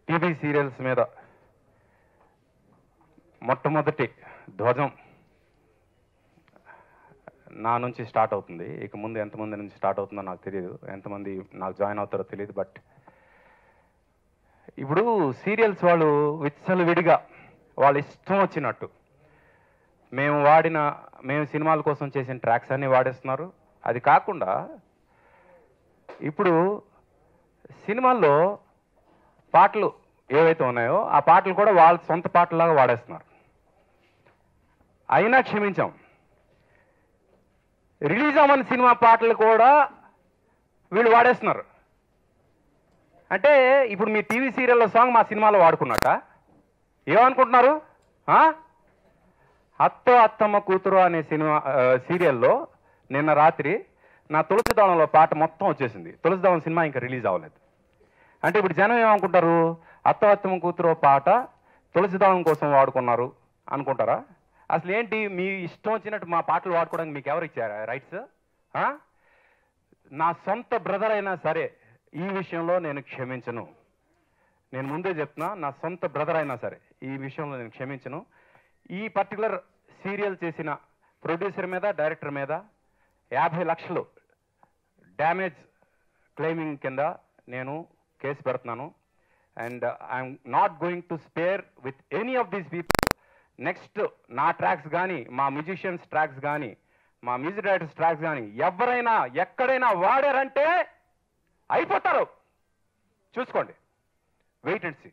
TV serials మీద మొట్టమొదటి ధ్వజం నా నుంచి స్టార్ట్ అవుతుంది. ఇక ముందు ఎంతమంది నుంచి స్టార్ట్ అవుతుందో నాకు తెలియదు, ఎంతమంది నాకు జాయిన్ అవుతారో తెలియదు. బట్ ఇప్పుడు సీరియల్స్ వాళ్ళు విచ్చలవిడిగా వాళ్ళ ఇష్టం వచ్చినట్టు మేము సినిమాల కోసం చేసిన ట్రాక్స్ అన్నీ వాడేస్తున్నారు. అది కాకుండా ఇప్పుడు సినిమాల్లో పాటలు ఏవైతే ఉన్నాయో ఆ పాటలు కూడా వాళ్ళ సొంత పాటలాగా వాడేస్తున్నారు. అయినా క్షమించాం. రిలీజ్ అవ్వని సినిమా పాటలు కూడా వీళ్ళు వాడేస్తున్నారు. అంటే ఇప్పుడు మీ టీవీ సీరియల్లో సాంగ్ మా సినిమాలో వాడుకున్నట్ట ఏమనుకుంటున్నారు? అత్తమ్మ కూతురు అనే సినిమా సీరియల్లో నిన్న రాత్రి నా తులసిదళంలో పాట మొత్తం వచ్చేసింది. తులసిదళం సినిమా ఇంకా రిలీజ్ అవ్వలేదు. అంటే ఇప్పుడు జనం ఏమనుకుంటారు? అత్తమ్మ కూతురు పాట తులసిదళం కోసం వాడుకున్నారు అనుకుంటారా? అసలు ఏంటి మీ ఇష్టం వచ్చినట్టు మా పాటలు వాడుకోవడానికి మీకు ఎవరు ఇచ్చారా రైట్స్? నా సొంత బ్రదర్ అయినా సరే ఈ విషయంలో నేను క్షమించను. నేను ముందే చెప్తున్నా, నా సొంత బ్రదర్ అయినా సరే ఈ విషయంలో నేను క్షమించను. ఈ పర్టికులర్ సీరియల్ చేసిన ప్రొడ్యూసర్ మీద, డైరెక్టర్ మీద 50 లక్షలు డ్యామేజ్ క్లెయిమింగ్ కింద నేను కేసు పెడుతున్నాను. And I'm not going to spare with any of these people. Next నా ట్రాక్స్ కానీ, మా మ్యూజిషియన్స్ ట్రాక్స్ కానీ, మా మ్యూజిక్ డైరెక్టర్స్ ట్రాక్స్ కానీ ఎవరైనా ఎక్కడైనా వాడారంటే అయిపోతారు. చూసుకోండి, వెయిట్ అండ్ సీ.